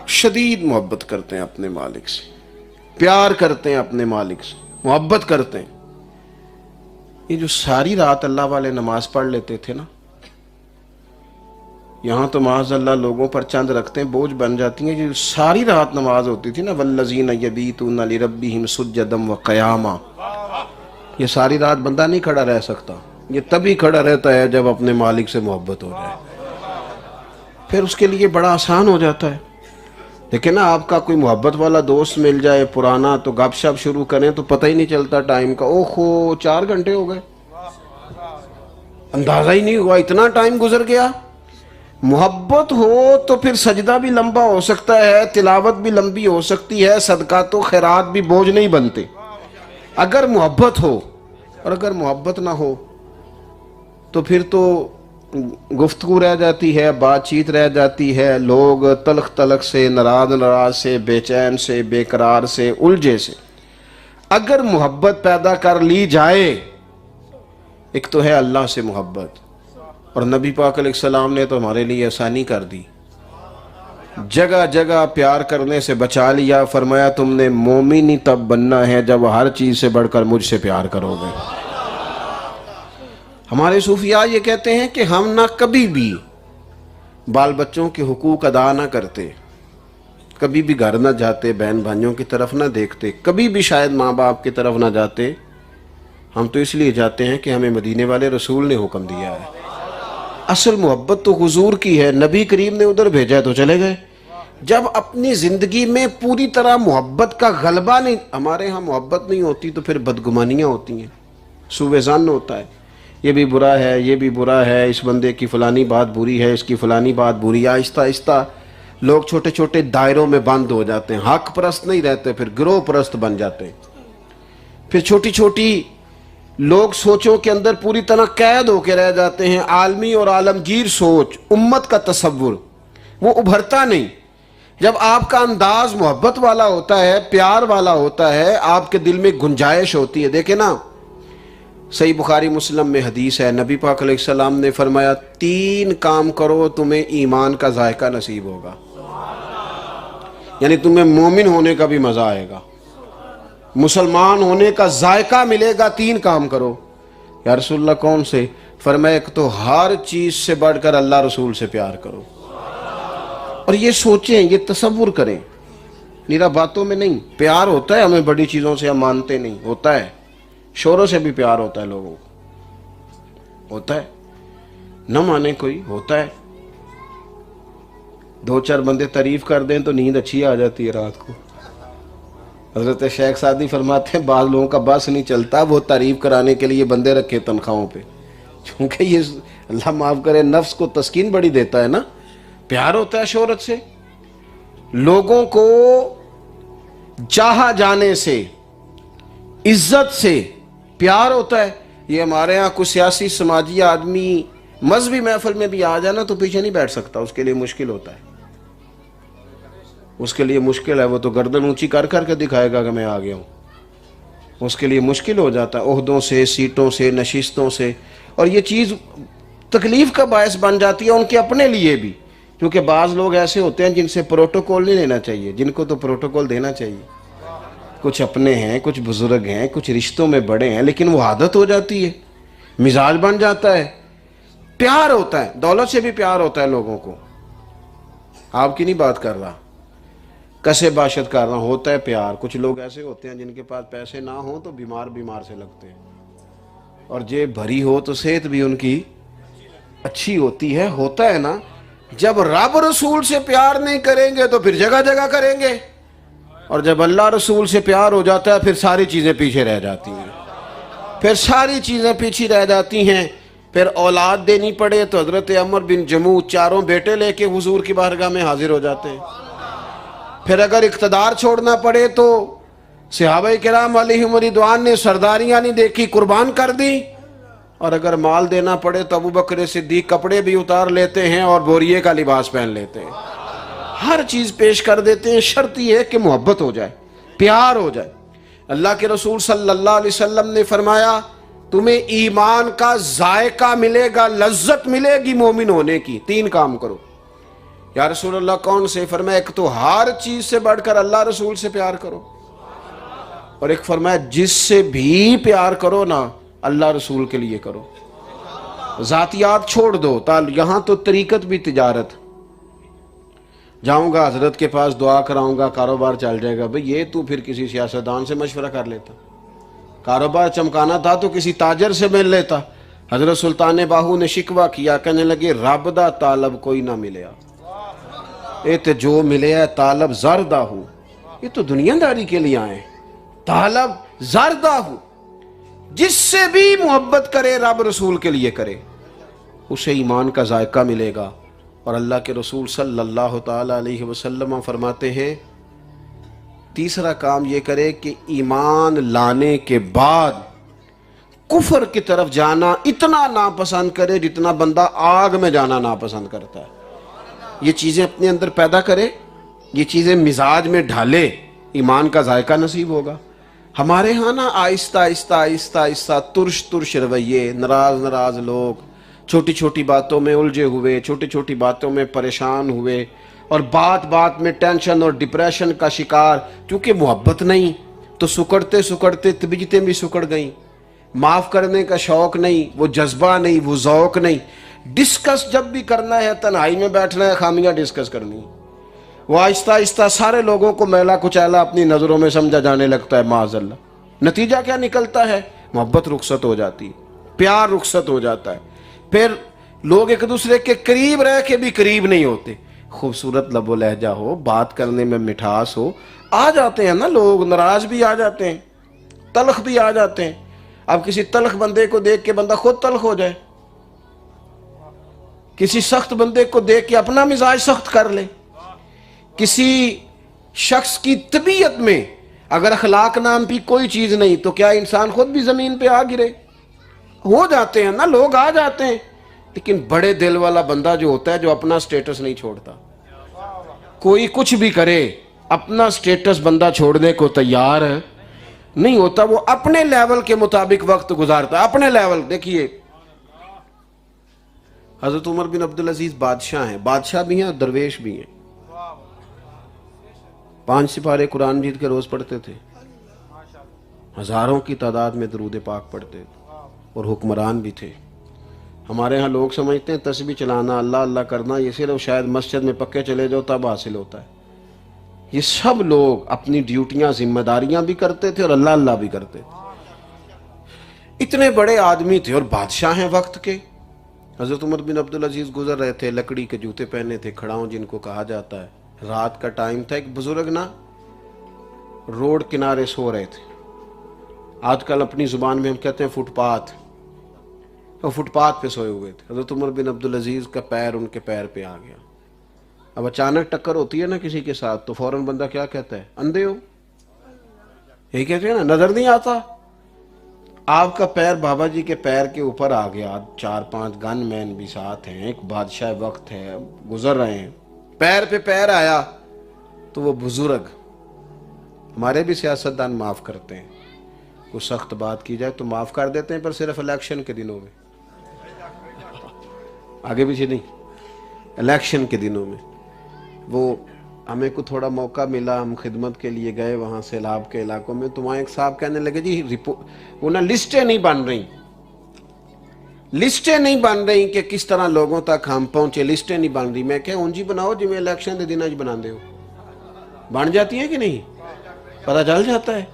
شدید محبت کرتے ہیں اپنے مالک سے، پیار کرتے ہیں اپنے مالک سے، محبت کرتے ہیں۔ یہ جو ساری رات اللہ والے نماز پڑھ لیتے تھے نا، یہاں تو معاذ اللہ لوگوں پر چند رکھتے ہیں بوجھ بن جاتی ہیں، جو ساری رات نماز ہوتی تھی نا، والذین یبیتون لربہم سجدا وقیاما، یہ ساری رات بندہ نہیں کھڑا رہ سکتا، یہ تبھی کھڑا رہتا ہے جب اپنے مالک سے محبت ہو جائے، پھر اس کے لیے بڑا آسان ہو جاتا ہے۔ لیکن نا آپ کا کوئی محبت والا دوست مل جائے پرانا، تو گپ شپ شروع کریں تو پتہ ہی نہیں چلتا ٹائم کا، اوہو 4 گھنٹے ہو گئے، اندازہ ہی نہیں ہوا اتنا ٹائم گزر گیا۔ محبت ہو تو پھر سجدہ بھی لمبا ہو سکتا ہے، تلاوت بھی لمبی ہو سکتی ہے، صدقات و خیرات بھی بوجھ نہیں بنتے اگر محبت ہو۔ اور اگر محبت نہ ہو تو پھر تو گفتگو رہ جاتی ہے، بات چیت رہ جاتی ہے، لوگ تلخ تلخ سے، ناراض سے، بے چین سے، بے قرار سے، الجھے سے۔ اگر محبت پیدا کر لی جائے، ایک تو ہے اللہ سے محبت، اور نبی پاک علیہ السلام نے تو ہمارے لیے آسانی کر دی، جگہ جگہ پیار کرنے سے بچا لیا، فرمایا تم نے مومن ہی تب بننا ہے جب ہر چیز سے بڑھ کر مجھ سے پیار کرو گے۔ ہمارے صوفیاء یہ کہتے ہیں کہ ہم نہ کبھی بھی بال بچوں کے حقوق ادا نہ کرتے، کبھی بھی گھر نہ جاتے، بہن بھائیوں کی طرف نہ دیکھتے، کبھی بھی شاید ماں باپ کی طرف نہ جاتے، ہم تو اس لیے جاتے ہیں کہ ہمیں مدینے والے رسول نے حکم دیا ہے۔ اصل محبت تو حضور کی ہے، نبی کریم نے ادھر بھیجا تو چلے گئے۔ جب اپنی زندگی میں پوری طرح محبت کا غلبہ نہیں، ہمارے ہاں محبت نہیں ہوتی تو پھر بدگمانیاں ہوتی ہیں، سوء ظن ہوتا ہے، یہ بھی برا ہے، یہ بھی برا ہے، اس بندے کی فلانی بات بری ہے، اس کی فلانی بات بری ہے۔ آہستہ آہستہ لوگ چھوٹے چھوٹے دائروں میں بند ہو جاتے ہیں، حق پرست نہیں رہتے، پھر گروہ پرست بن جاتے ہیں، پھر چھوٹی چھوٹی لوگ سوچوں کے اندر پوری طرح قید ہو کے رہ جاتے ہیں، عالمی اور عالمگیر سوچ، امت کا تصور، وہ ابھرتا نہیں۔ جب آپ کا انداز محبت والا ہوتا ہے، پیار والا ہوتا ہے، آپ کے دل میں گنجائش ہوتی ہے۔ دیکھیں نا، صحیح بخاری مسلم میں حدیث ہے، نبی پاک علیہ السلام نے فرمایا 3 کام کرو تمہیں ایمان کا ذائقہ نصیب ہوگا، یعنی تمہیں مومن ہونے کا بھی مزہ آئے گا، مسلمان ہونے کا ذائقہ ملے گا۔ 3 کام کرو۔ یا رسول اللہ کون سے؟ فرمایا ایک تو ہر چیز سے بڑھ کر اللہ رسول سے پیار کرو۔ اور یہ سوچیں، یہ تصور کریں، میرا باتوں میں نہیں، پیار ہوتا ہے ہمیں بڑی چیزوں سے، ہم مانتے نہیں، ہوتا ہے، شوروں سے بھی پیار ہوتا ہے، لوگوں کو ہوتا ہے، نہ مانے کوئی، ہوتا ہے، 2-4 بندے تعریف کر دیں تو نیند اچھی آ جاتی ہے رات کو۔ حضرت شیخ سعدی فرماتے ہیں بعض لوگوں کا بس نہیں چلتا، وہ تعریف کرانے کے لیے بندے رکھے تنخواہوں پہ، چونکہ یہ اللہ معاف کرے نفس کو تسکین بڑی دیتا ہے نا، پیار ہوتا ہے شہرت سے، لوگوں کو چاہا جانے سے، عزت سے پیار ہوتا ہے۔ یہ ہمارے ہاں کوئی سیاسی سماجی آدمی مذہبی محفل میں بھی آ جانا تو پیچھے نہیں بیٹھ سکتا، اس کے لیے مشکل ہوتا ہے، اس کے لیے مشکل ہے، وہ تو گردن اونچی کر کر کے دکھائے گا کہ میں آ گیا ہوں، اس کے لیے مشکل ہو جاتا ہے، عہدوں سے، سیٹوں سے، نشستوں سے، اور یہ چیز تکلیف کا باعث بن جاتی ہے ان کے اپنے لیے بھی، کیونکہ بعض لوگ ایسے ہوتے ہیں جن سے پروٹوکول نہیں لینا چاہیے، جن کو تو پروٹوکول دینا چاہیے، کچھ اپنے ہیں، کچھ بزرگ ہیں، کچھ رشتوں میں بڑے ہیں، لیکن وہ عادت ہو جاتی ہے، مزاج بن جاتا ہے۔ پیار ہوتا ہے، دولت سے بھی پیار ہوتا ہے لوگوں کو، آپ کی نہیں بات کر رہا، کسے باشد کر رہا، ہوتا ہے پیار۔ کچھ لوگ ایسے ہوتے ہیں جن کے پاس پیسے نہ ہوں تو بیمار سے لگتے ہیں، اور جیب بھری ہو تو صحت بھی ان کی اچھی ہوتی ہے، ہوتا ہے نا۔ جب رب رسول سے پیار نہیں کریں گے تو پھر جگہ جگہ کریں گے، اور جب اللہ رسول سے پیار ہو جاتا ہے پھر ساری چیزیں پیچھے رہ جاتی ہیں، پھر ساری چیزیں پیچھے رہ جاتی ہیں۔ پھر اولاد دینی پڑے تو حضرت عمر بن جموع 4 بیٹے لے کے حضور کی بارگاہ میں حاضر ہو جاتے ہیں۔ پھر اگر اقتدار چھوڑنا پڑے تو صحابہ کرام علیہم رضوان نے سرداریاں نہیں دیکھی، قربان کر دی، اور اگر مال دینا پڑے تو ابوبکر صدیق کپڑے بھی اتار لیتے ہیں اور بوریے کا لباس پہن لیتے ہیں، ہر چیز پیش کر دیتے ہیں۔ شرط یہ ہے کہ محبت ہو جائے، پیار ہو جائے۔ اللہ کے رسول صلی اللہ علیہ وسلم نے فرمایا تمہیں ایمان کا ذائقہ ملے گا، لذت ملے گی مومن ہونے کی، 3 کام کرو۔ یا رسول اللہ کون سے؟ فرمایا ایک تو ہر چیز سے بڑھ کر اللہ رسول سے پیار کرو، اور ایک فرمایا جس سے بھی پیار کرو نا اللہ رسول کے لیے کرو، ذاتیات چھوڑ دو۔ یہاں تو طریقت بھی تجارت، جاؤں گا حضرت کے پاس دعا کراؤں گا کاروبار چل جائے گا، بھئی یہ تو پھر کسی سیاستدان سے مشورہ کر لیتا، کاروبار چمکانا تھا تو کسی تاجر سے مل لیتا۔ حضرت سلطان باہو نے شکوہ کیا، کہنے لگے رب دا طالب کوئی نہ ملیا، اے تے جو ملے ہے طالب زردہ ہو، یہ تو دنیا داری کے لیے آئے، طالب زردہ ہو، جس سے بھی محبت کرے رب رسول کے لیے کرے، اسے ایمان کا ذائقہ ملے گا۔ اور اللہ کے رسول صلی اللہ تعالی علیہ وسلم فرماتے ہیں تیسرا کام یہ کرے کہ ایمان لانے کے بعد کفر کی طرف جانا اتنا ناپسند کرے جتنا بندہ آگ میں جانا ناپسند کرتا ہے۔ یہ چیزیں اپنے اندر پیدا کرے، یہ چیزیں مزاج میں ڈھالے، ایمان کا ذائقہ نصیب ہوگا۔ ہمارے ہاں نا آہستہ آہستہ آہستہ آہستہ ترش ترش رویے، ناراض لوگ، چھوٹی چھوٹی باتوں میں الجھے ہوئے، چھوٹی چھوٹی باتوں میں پریشان ہوئے، اور بات بات میں ٹینشن اور ڈپریشن کا شکار، کیونکہ محبت نہیں تو سکڑتے سکڑتے طبیعتیں بھی سکڑ گئیں، معاف کرنے کا شوق نہیں، وہ جذبہ نہیں، وہ ذوق نہیں۔ ڈسکس جب بھی کرنا ہے تنہائی میں بیٹھنا ہے، خامیاں ڈسکس کرنی، وہ آہستہ آہستہ سارے لوگوں کو میلا کچیلا اپنی نظروں میں سمجھا جانے لگتا ہے، معاذ اللہ۔ نتیجہ کیا نکلتا ہے؟ محبت رخصت ہو جاتی، پیار رخصت ہو جاتا ہے، پھر لوگ ایک دوسرے کے قریب رہ کے بھی قریب نہیں ہوتے۔ خوبصورت لب و لہجہ ہو، بات کرنے میں مٹھاس ہو، آ جاتے ہیں نا لوگ، ناراض بھی آ جاتے ہیں، تلخ بھی آ جاتے ہیں۔ اب کسی تلخ بندے کو دیکھ کے بندہ خود تلخ ہو جائے، کسی سخت بندے کو دیکھ کے اپنا مزاج سخت کر لے، کسی شخص کی طبیعت میں اگر اخلاق نام کی کوئی چیز نہیں تو کیا انسان خود بھی زمین پہ آ گرے؟ ہو جاتے ہیں نا لوگ، آ جاتے ہیں۔ لیکن بڑے دل والا بندہ جو ہوتا ہے، جو اپنا سٹیٹس نہیں چھوڑتا، کوئی کچھ بھی کرے اپنا سٹیٹس بندہ چھوڑنے کو تیار نہیں ہوتا، وہ اپنے لیول کے مطابق وقت گزارتا ہے، اپنے لیول۔ دیکھیے حضرت عمر بن عبدالعزیز بادشاہ ہیں، بادشاہ بھی ہیں اور درویش بھی ہیں، 5 سپارے قرآن مجید کے روز پڑھتے تھے، ہزاروں کی تعداد میں درود پاک پڑھتے تھے، اور حکمران بھی تھے۔ ہمارے ہاں لوگ سمجھتے ہیں تسبیح چلانا، اللہ اللہ کرنا یہ صرف شاید مسجد میں پکے چلے جاؤ تب حاصل ہوتا ہے۔ یہ سب لوگ اپنی ڈیوٹیاں ذمہ داریاں بھی کرتے تھے اور اللہ اللہ بھی کرتے تھے۔ اتنے بڑے آدمی تھے اور بادشاہ ہیں وقت کے۔ حضرت عمر بن عبدالعزیز گزر رہے تھے، لکڑی کے جوتے پہنے تھے، کھڑاؤں جن کو کہا جاتا ہے، رات کا ٹائم تھا، ایک بزرگ نا روڈ کنارے سو رہے تھے، آج کل اپنی زبان میں ہم کہتے ہیں فٹ پاتھ، وہ فٹ پاتھ پہ سوئے ہوئے تھے۔ حضرت عمر بن عبدالعزیز کا پیر ان کے پیر پہ آ گیا۔ اب اچانک ٹکر ہوتی ہے نا کسی کے ساتھ تو فوراً بندہ کیا کہتا ہے؟ اندھے ہو، یہی کہتے ہیں نا، نظر نہیں آتا۔ آپ کا پیر بابا جی کے پیر کے اوپر آ گیا، 4-5 گن مین بھی ساتھ ہیں، ایک بادشاہ وقت ہے، گزر رہے ہیں، پیر پہ پیر آیا تو وہ بزرگ، ہمارے بھی سیاستدان معاف کرتے ہیں، کوئی سخت بات کی جائے تو معاف کر دیتے ہیں، پر صرف الیکشن کے دنوں میں، آگے پیچھے نہیں، الیکشن کے دنوں میں۔ وہ ہمیں کو تھوڑا موقع ملا، ہم خدمت کے لیے گئے وہاں سیلاب کے علاقوں میں، تو وہاں ایک صاحب کہنے لگے جی وہ نا لسٹیں نہیں بن رہی کہ کس طرح لوگوں تک ہم پہنچے، لسٹیں نہیں بن رہی۔ میں کہ اونجی بناؤ جی میں الیکشن دے دینا جی بنا دے ہو، بن جاتی ہے کہ نہیں؟ پتہ چل جاتا ہے،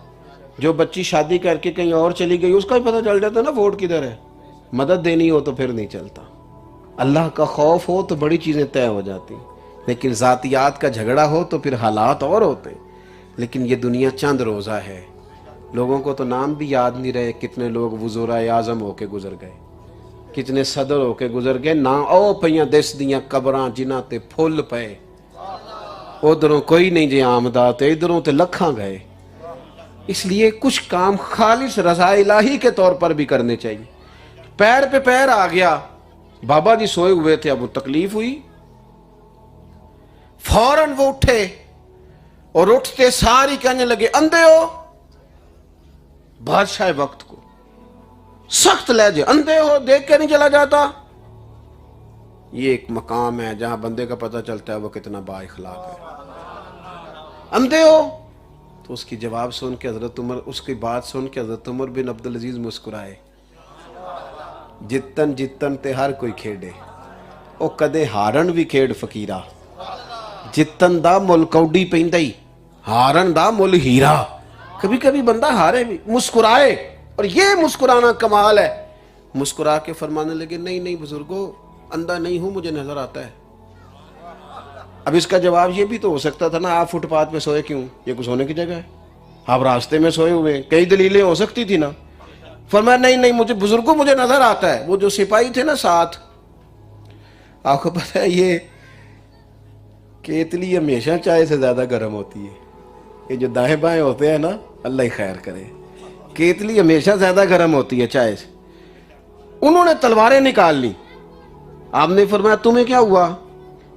جو بچی شادی کر کے کہیں اور چلی گئی اس کا بھی پتہ چل جاتا ہے نا ووٹ کدھر ہے۔ مدد دینی ہو تو پھر نہیں چلتا، اللہ کا خوف ہو تو بڑی چیزیں طے ہو جاتی، لیکن ذاتیات کا جھگڑا ہو تو پھر حالات اور ہوتے ہیں۔ لیکن یہ دنیا چند روزہ ہے، لوگوں کو تو نام بھی یاد نہیں رہے، کتنے لوگ وزرائے اعظم ہو کے گزر گئے، کتنے صدر ہو کے گزر گئے، نہ او پئیاں دس دیاں قبراں جنہاں تے پھل پئے، ادھروں کوئی نہیں جی آمدہ تے ادھروں تے لکھاں گئے۔ اس لیے کچھ کام خالص رضا الہی کے طور پر بھی کرنے چاہیے۔ پیر پہ پیر آ گیا، بابا جی سوئے ہوئے تھے، اب وہ تکلیف ہوئی، فوراً وہ اٹھے اور اٹھتے ساری کہنے لگے اندھے ہو، بادشاہ وقت کو سخت لہجے، اندھے ہو، دیکھ کے نہیں چلا جاتا؟ یہ ایک مقام ہے جہاں بندے کا پتہ چلتا ہے وہ کتنا با اخلاق ہے. اندھے ہو؟ تو اس کی جواب سن کے حضرت عمر، اس کی بات سن کے حضرت عمر بن عبدالعزیز مسکرائے. جتن جتن تے ہر کوئی کھیڑے، او کدے ہارن بھی کھیڑ فقیرہ. جتن دا مل کوڈی پیندائی، ہارن دا مل ہیرا. کبھی کبھی بندہ ہارے بھی، مسکرائے. اور یہ مسکرانا کمال ہے. مسکرا کے فرمانے لگے نہیں نہیں بزرگوں، اندھا نہیں ہوں، مجھے نظر آتا ہے. اب اس کا جواب یہ بھی تو ہو سکتا تھا نا، آپ فٹ پاتھ پہ سوئے کیوں؟ یہ کچھ ہونے کی جگہ ہے؟ آپ راستے میں سوئے ہوئے، کئی دلیلیں ہو سکتی تھی نا. فرمایا نہیں نہیں مجھے بزرگوں مجھے نظر آتا ہے. وہ جو سپاہی تھے نا ساتھ، آپ کو پتہ ہے یہ کیتلی ہمیشہ چائے سے زیادہ گرم ہوتی ہے. یہ جو دائیں بائیں ہوتے ہیں نا، اللہ ہی خیر کرے، کیتلی ہمیشہ زیادہ گرم ہوتی ہے چائے سے. انہوں نے تلواریں نکال لی. آپ نے فرمایا تمہیں کیا ہوا؟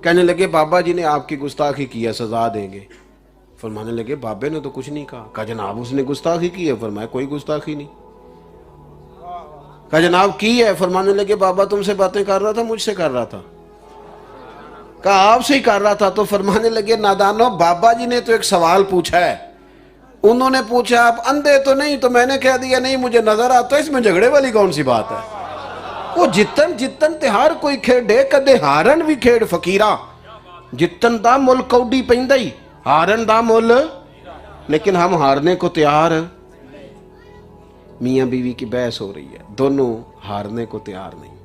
کہنے لگے بابا جی نے آپ کی گستاخی کی ہے، سزا دیں گے. فرمانے لگے بابے نے تو کچھ نہیں کہا. کہا جناب اس نے گستاخی کی ہے. فرمایا کوئی گستاخی نہیں. کہا جناب کی ہے. فرمانے لگے بابا تم سے باتیں کر رہا تھا، مجھ سے کر رہا تھا. کہا آپ سے ہی کر رہا تھا. تو فرمانے لگے نادانو، بابا جی نے تو ایک سوال پوچھا ہے. انہوں نے پوچھا آپ اندھے تو نہیں، تو میں نے کہہ دیا نہیں مجھے نظر آتا ہے. اس میں جھگڑے والی کون سی بات ہے؟ وہ جتن جتن تے ہر کوئی کھیڑے، کدے ہارن بھی کھیڑ فقیرہ. جتن دا مل کوڈی پیندائی، ہارن دا مل. لیکن ہم ہارنے کو تیار. میاں بیوی کی بحث ہو رہی ہے، دونوں ہارنے کو تیار نہیں،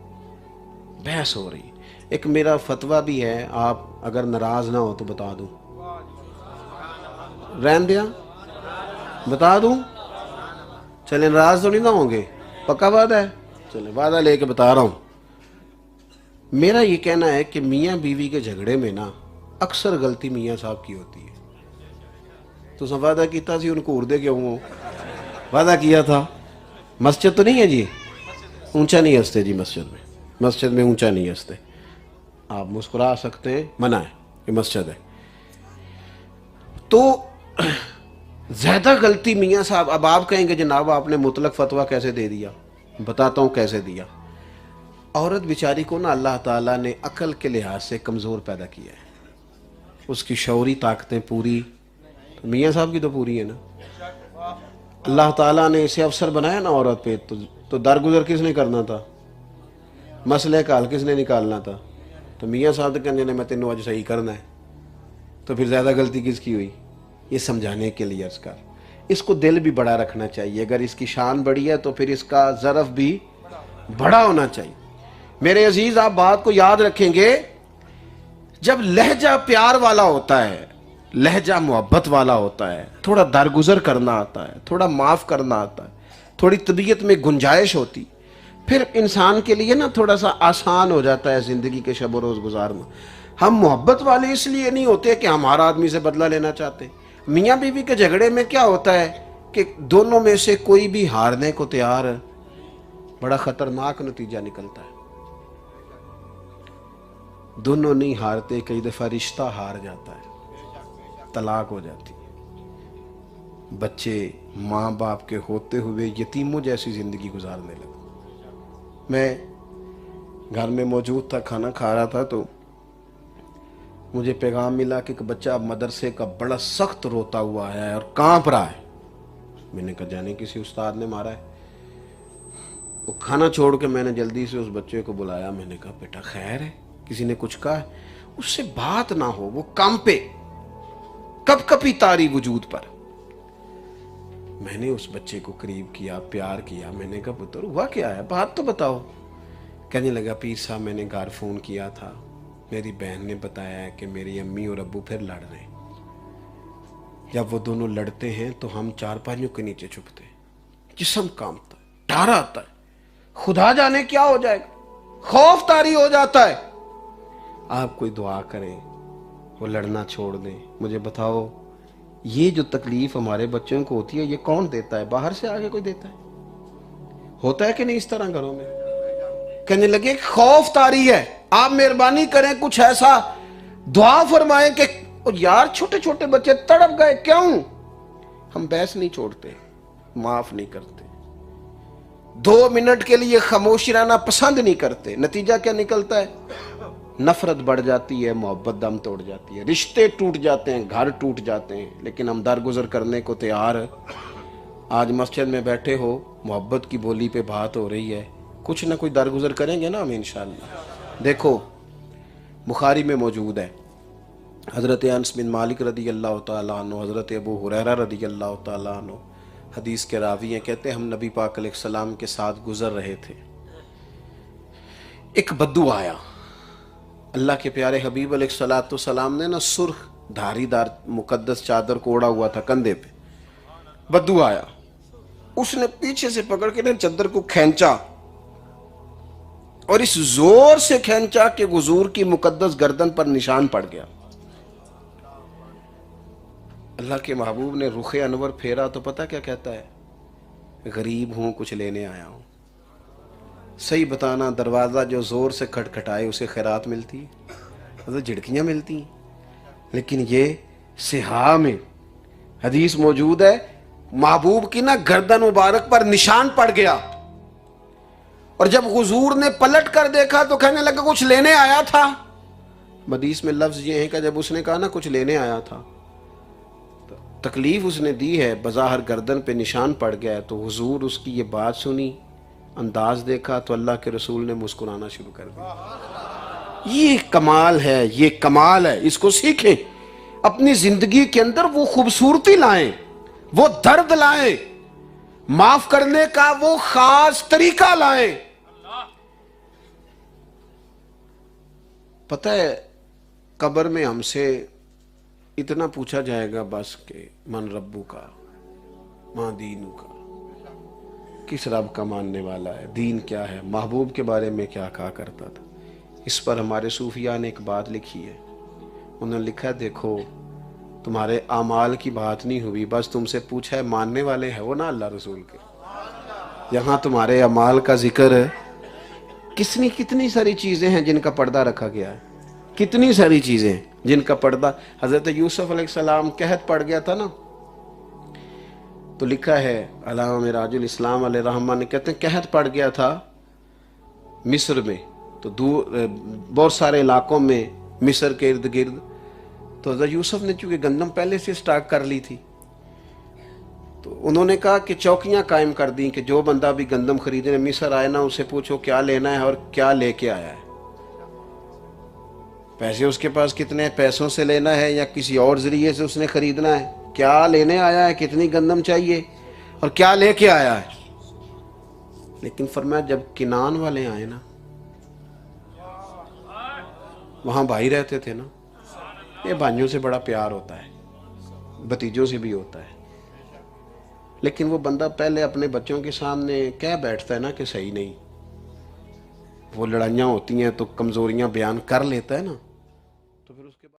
بحث ہو رہی ہے. ایک میرا فتویٰ بھی ہے، آپ اگر ناراض نہ ہو تو بتا دوں. رہن دیا بتا دوں؟ چلے ناراض تو نہیں نہ ہوں گے؟ پکا وعدہ ہے؟ چلے وعدہ لے کے بتا رہا ہوں. میرا یہ کہنا ہے کہ میاں بیوی کے جھگڑے میں نا اکثر غلطی میاں صاحب کی ہوتی ہے. تو سب وعدہ کیتا سی ان کو اردے کیوں ہو؟ وعدہ کیا تھا. مسجد تو نہیں ہے جی، اونچا نہیں ہنستے جی. مسجد میں اونچا نہیں ہنستے. آپ مسکرا سکتے ہیں، منع ہے، یہ مسجد ہے. تو زیادہ غلطی میاں صاحب. اب آپ کہیں گے جناب آپ نے مطلق فتویٰ کیسے دے دیا؟ بتاتا ہوں کیسے دیا. عورت بیچاری کو نا اللہ تعالیٰ نے عقل کے لحاظ سے کمزور پیدا کیا ہے. اس کی شعوری طاقتیں پوری میاں صاحب کی تو پوری ہے نا. اللہ تعالیٰ نے اسے افسر بنایا نا عورت پہ، تو درگزر کس نے کرنا تھا؟ مسئلے کا حل کس نے نکالنا تھا؟ تو میاں صاحب کہنے نے میں تینوں آج صحیح کرنا ہے. تو پھر زیادہ غلطی کس کی ہوئی؟ یہ سمجھانے کے لیے عرض کر. اس کو دل بھی بڑا رکھنا چاہیے. اگر اس کی شان بڑی ہے تو پھر اس کا ظرف بھی بڑا ہونا چاہیے. میرے عزیز آپ بات کو یاد رکھیں گے، جب لہجہ پیار والا ہوتا ہے، لہجہ محبت والا ہوتا ہے، تھوڑا درگزر کرنا آتا ہے، تھوڑا معاف کرنا آتا ہے، تھوڑی طبیعت میں گنجائش ہوتی، پھر انسان کے لیے نا تھوڑا سا آسان ہو جاتا ہے زندگی کے شب و روز گزارنا. ہم محبت والے اس لیے نہیں ہوتے کہ ہمارا آدمی سے بدلہ لینا چاہتے. میاں بیوی کے جھگڑے میں کیا ہوتا ہے کہ دونوں میں سے کوئی بھی ہارنے کو تیار ہے، بڑا خطرناک نتیجہ نکلتا ہے. دونوں نہیں ہارتے، کئی دفعہ رشتہ ہار جاتا ہے، طلاق ہو جاتی ہے. بچے ماں باپ کے ہوتے ہوئے یتیموں جیسی زندگی گزارنے لگے. میں گھر میں موجود تھا، کھانا کھا رہا تھا، تو مجھے پیغام ملا کہ بچہ مدرسے کا بڑا سخت روتا ہوا آیا ہے اور کانپ رہا ہے. میں نے کہا جانے کسی استاد نے مارا ہے. وہ کھانا چھوڑ کے میں نے جلدی سے اس بچے کو بلایا. میں نے کہا بیٹا خیر ہے؟ کسی نے کچھ کہا ہے؟ اس سے بات نہ ہو، وہ کانپے، کپ کپی تاری وجود پر. میں نے اس بچے کو قریب کیا، پیار کیا. میں نے کہا پتر ہوا کیا ہے، بات تو بتاؤ. کہنے لگا پیر صاحب میں نے گھر فون کیا تھا، میری بہن نے بتایا ہے کہ میری امی اور ابو پھر لڑ رہے ہیں. جب وہ دونوں لڑتے ہیں تو ہم چارپائیوں کے نیچے چھپتے ہیں. جسم کانپتا ہے، ڈر آتا ہے، خدا جانے کیا ہو جائے گا، خوف طاری ہو جاتا ہے. آپ کوئی دعا کریں وہ لڑنا چھوڑ دیں. مجھے بتاؤ یہ جو تکلیف ہمارے بچوں کو ہوتی ہے یہ کون دیتا ہے؟ باہر سے آگے کوئی دیتا ہے؟ ہوتا ہے کہ نہیں اس طرح گھروں میں؟ کہنے لگے خوف طاری ہے، آپ مہربانی کریں کچھ ایسا دعا فرمائیں کہ یار چھوٹے چھوٹے بچے تڑپ گئے. کیوں؟ ہم بحث نہیں چھوڑتے، معاف نہیں کرتے، 2 منٹ کے لیے خاموش رہنا پسند نہیں کرتے. نتیجہ کیا نکلتا ہے؟ نفرت بڑھ جاتی ہے، محبت دم توڑ جاتی ہے، رشتے ٹوٹ جاتے ہیں، گھر ٹوٹ جاتے ہیں، لیکن ہم درگزر کرنے کو تیار ہیں۔ آج مسجد میں بیٹھے ہو، محبت کی بولی پہ بات ہو رہی ہے، کچھ نہ کوئی درگزر کریں گے نا ہم انشاءاللہ۔ دیکھو بخاری میں موجود ہے، حضرت انس بن مالک رضی اللہ تعالیٰ عنہ، حضرت ابو ہریرہ رضی اللہ تعالیٰ عنہ حدیث کے راوی ہیں، کہتے ہیں ہم نبی پاک علیہ السلام کے ساتھ گزر رہے تھے، ایک بدو آیا۔ اللہ کے پیارے حبیب علیہ السلام نے نا سرخ دھاری دار مقدس چادر کو اوڑا ہوا تھا کندھے پہ، بدو آیا، اس نے پیچھے سے پکڑ کے چادر کو کھینچا، اور اس زور سے کھینچا کہ حضور کی مقدس گردن پر نشان پڑ گیا۔ اللہ کے محبوب نے رخ انور پھیرا تو پتہ کیا کہتا ہے؟ غریب ہوں، کچھ لینے آیا ہوں۔ صحیح بتانا، دروازہ جو زور سے کھٹکھٹائے اسے خیرات ملتی ہے، اسے جھڑکیاں ملتی ہیں، لیکن یہ صحاح میں حدیث موجود ہے، محبوب کی نا گردن مبارک پر نشان پڑ گیا، اور جب حضور نے پلٹ کر دیکھا تو کہنے لگا کچھ لینے آیا تھا۔ حدیث میں لفظ یہ ہے کہ جب اس نے کہا نا کچھ لینے آیا تھا، تکلیف اس نے دی ہے، بظاہر گردن پہ نشان پڑ گیا ہے، تو حضور اس کی یہ بات سنی، انداز دیکھا تو اللہ کے رسول نے مسکرانا شروع کر دیا۔ یہ کمال ہے، یہ کمال ہے، اس کو سیکھیں، اپنی زندگی کے اندر وہ خوبصورتی لائیں، وہ درد لائیں، معاف کرنے کا وہ خاص طریقہ لائیں۔ پتہ ہے قبر میں ہم سے اتنا پوچھا جائے گا بس کہ من ربو کا، ماں دینو کا، کس رب کا ماننے والا ہے، دین کیا ہے، محبوب کے بارے میں کیا کہا کرتا تھا۔ اس پر ہمارے صوفیاء نے ایک بات لکھی ہے، انہوں نے لکھا ہے دیکھو تمہارے اعمال کی بات نہیں ہوئی، بس تم سے پوچھا ہے ماننے والے ہیں وہ نا اللہ رسول کے، یہاں تمہارے اعمال کا ذکر ہے۔ کتنی ساری چیزیں ہیں جن کا پردہ رکھا گیا ہے، کتنی ساری چیزیں ہیں جن کا پردہ۔ حضرت یوسف علیہ السلام قحط پڑ گیا تھا نا، تو لکھا ہے علامہ معراج الاسلام علیہ رحمہ نے کہتے ہیں قحط پڑ گیا تھا مصر میں، تو بہت سارے علاقوں میں مصر کے ارد گرد، تو حضرت یوسف نے چونکہ گندم پہلے سے سٹاک کر لی تھی، تو انہوں نے کہا کہ چوکیاں قائم کر دیں کہ جو بندہ بھی گندم خریدنے مصر آئے نا اسے پوچھو کیا لینا ہے اور کیا لے کے آیا ہے، پیسے اس کے پاس کتنے، پیسوں سے لینا ہے یا کسی اور ذریعے سے اس نے خریدنا ہے، کیا لینے آیا ہے، کتنی گندم چاہیے اور کیا لے کے آیا ہے۔ لیکن فرمایا جب کنان والے آئے نا، وہاں بھائی رہتے تھے نا، یہ بھائیوں سے بڑا پیار ہوتا ہے، بھتیجوں سے بھی ہوتا ہے، لیکن وہ بندہ پہلے اپنے بچوں کے سامنے کہہ بیٹھتا ہے نا کہ صحیح نہیں، وہ لڑائیاں ہوتی ہیں تو کمزوریاں بیان کر لیتا ہے نا،